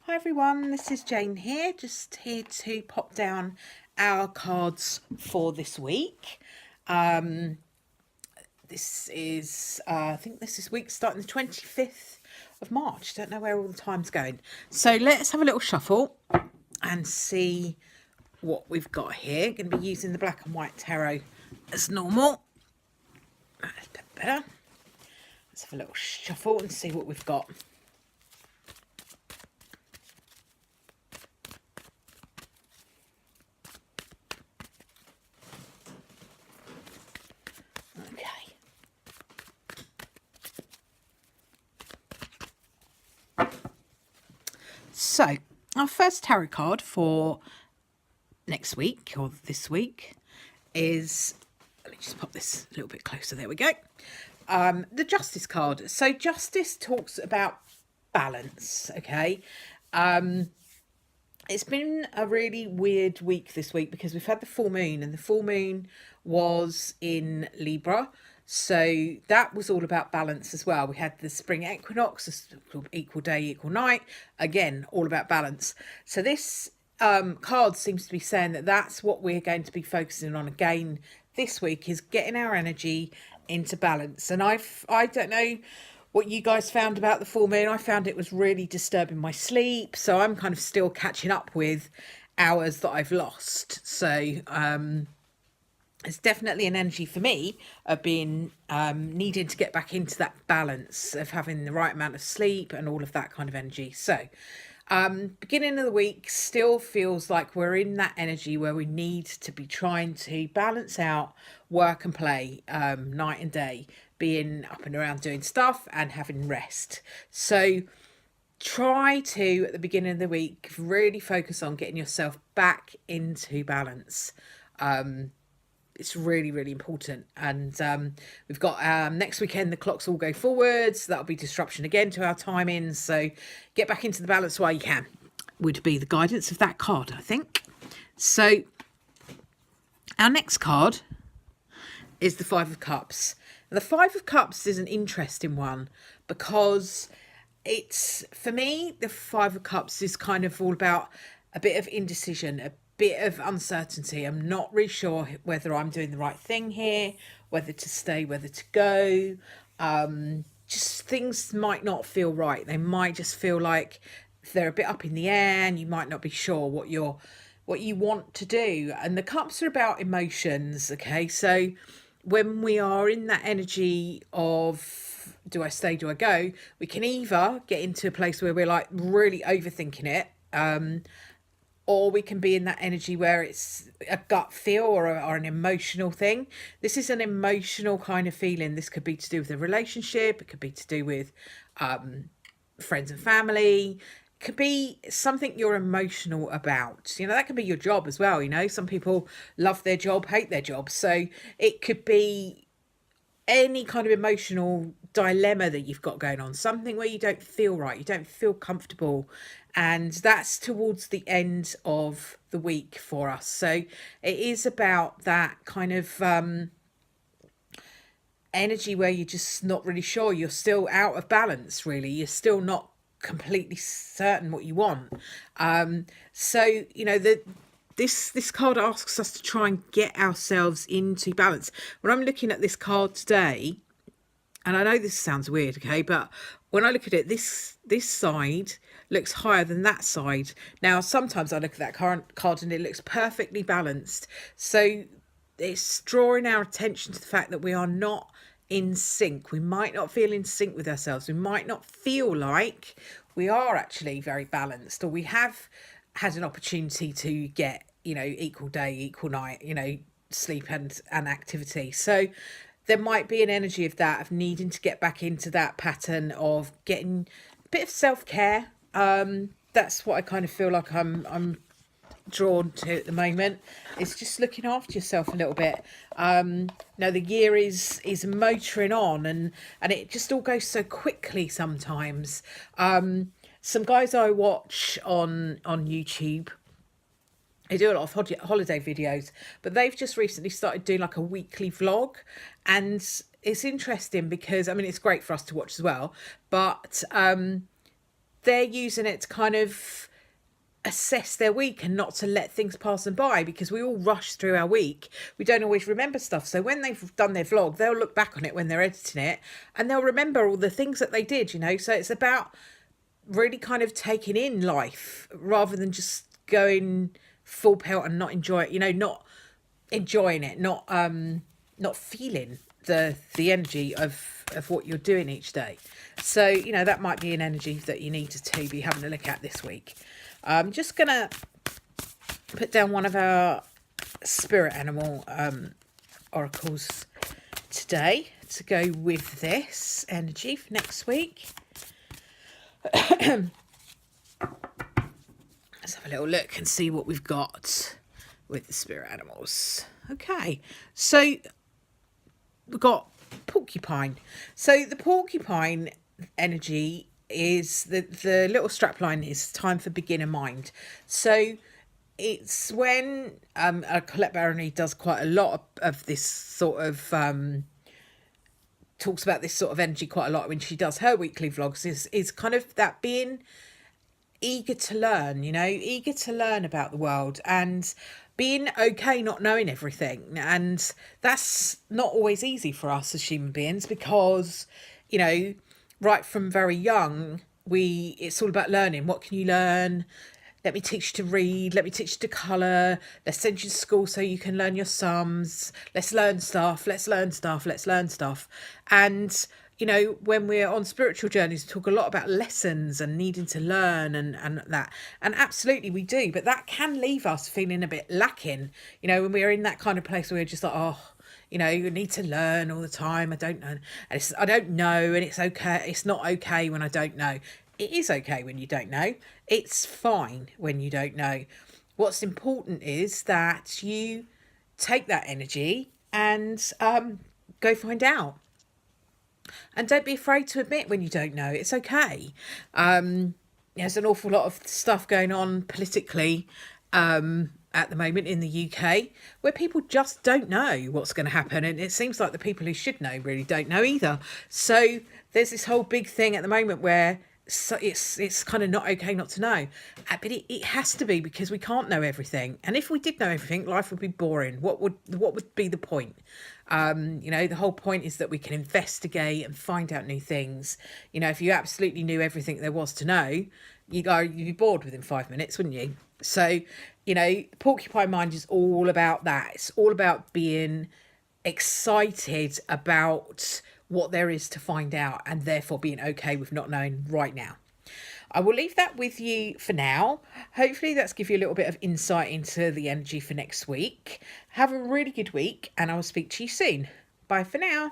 Hi everyone, this is Jane here, just here to pop down our cards for this week. This is, I think this is week starting the 25th of March. Don't know where all the time's going. So let's have a little shuffle and see what we've got here. Going to be using the black and white tarot as normal. That's a bit better. Let's have a little shuffle and see what we've got. So, our first tarot card for next week, or this week, is, let me just pop this a little bit closer, there we go. The Justice card. So, Justice talks about balance, okay? It's been a really weird week this week because we've had the full moon, and the full moon was in Libra. So that was all about balance as well. We had the spring equinox, equal day, equal night. Again, all about balance. So this card seems to be saying that that's what we're going to be focusing on again this week, is getting our energy into balance. And I don't know what you guys found about the full moon. I found it was really disturbing my sleep. So I'm kind of still catching up with hours that I've lost. So it's definitely an energy for me of being needing to get back into that balance of having the right amount of sleep and all of that kind of energy. So beginning of the week still feels like we're in that energy where we need to be trying to balance out work and play, night and day, being up and around doing stuff and having rest. So try to, at the beginning of the week, really focus on getting yourself back into balance. It's really, really important. And we've got next weekend, the clocks all go forwards. That'll be disruption again to our timings. So get back into the balance while you can, would be the guidance of that card, I think. So our next card is the Five of Cups. And the Five of Cups is an interesting one because it's, for me, the Five of Cups is kind of all about a bit of indecision, a bit of uncertainty. I'm not really sure whether I'm doing the right thing here, whether to stay, whether to go. Just things might not feel right. They might just feel like they're a bit up in the air, and you might not be sure what you want to do. And the cups are about emotions, okay? So when we are in that energy of do I stay, do I go, we can either get into a place where we're like really overthinking it, or we can be in that energy where it's a gut feel or an emotional thing. This is an emotional kind of feeling. This could be to do with a relationship. It could be to do with friends and family. It could be something you're emotional about. You know, that could be your job as well. You know, some people love their job, hate their job. So it could be any kind of emotional dilemma that you've got going on, something where you don't feel right, you don't feel comfortable, and that's towards the end of the week for us. So it is about that kind of energy where you're just not really sure, you're still out of balance, really, you're still not completely certain what you want. So you know, this card asks us to try and get ourselves into balance. When I'm looking at this card today, and I know this sounds weird, okay, but when I look at it, this side looks higher than that side. Now, sometimes I look at that current card and it looks perfectly balanced. So it's drawing our attention to the fact that we are not in sync. We might not feel in sync with ourselves. We might not feel like we are actually very balanced, or we have had an opportunity to get, you know, equal day, equal night, you know, sleep and activity. So there might be an energy of that, of needing to get back into that pattern of getting a bit of self-care. That's what I kind of feel like I'm drawn to at the moment. It's just looking after yourself a little bit. Now the year is motoring on, and it just all goes so quickly sometimes. Some guys I watch on YouTube, they do a lot of holiday videos, but they've just recently started doing like a weekly vlog, and it's interesting because, I mean, it's great for us to watch as well, but they're using it to kind of assess their week and not to let things pass them by, because we all rush through our week. We don't always remember stuff. So when they've done their vlog, they'll look back on it when they're editing it and they'll remember all the things that they did, you know. So it's about really kind of taking in life rather than just going full pelt and not enjoy it, you know, not enjoying it, not feeling the energy of what you're doing each day. So, you know, that might be an energy that you need to be having a look at this week. I'm just gonna put down one of our spirit animal oracles today to go with this energy for next week. Let's have a little look and see what we've got with the spirit animals. Okay, so we've got porcupine. So the porcupine energy is the little strapline is time for beginner mind. So it's when Colette Barony does quite a lot of this sort of talks about this sort of energy quite a lot when she does her weekly vlogs, is kind of that being eager to learn, you know, eager to learn about the world and being okay not knowing everything. And that's not always easy for us as human beings because, you know, right from very young, it's all about learning. What can you learn? Let me teach you to read. Let me teach you to colour. Let's send you to school so you can learn your sums. Let's learn stuff. Let's learn stuff. Let's learn stuff. And, you know, when we're on spiritual journeys, we talk a lot about lessons and needing to learn and that. And absolutely we do. But that can leave us feeling a bit lacking. You know, when we're in that kind of place where we're just like, oh, you know, you need to learn all the time. I don't know. And I don't know. And it's okay. It's not okay when I don't know. It is okay when you don't know. It's fine when you don't know. What's important is that you take that energy and go find out. And don't be afraid to admit when you don't know. It's okay. There's an awful lot of stuff going on politically at the moment in the UK where people just don't know what's going to happen, and it seems like the people who should know really don't know either. So there's this whole big thing at the moment where it's kind of not okay not to know, but it has to be, because we can't know everything, and if we did know everything, life would be boring. What would be the point? You know, the whole point is that we can investigate and find out new things. You know, if you absolutely knew everything there was to know, you'd be bored within 5 minutes, wouldn't you? So, you know, porcupine mind is all about that. It's all about being excited about what there is to find out, and therefore being okay with not knowing right now. I will leave that with you for now. Hopefully that's give you a little bit of insight into the energy for next week. Have a really good week, and I will speak to you soon. Bye for now.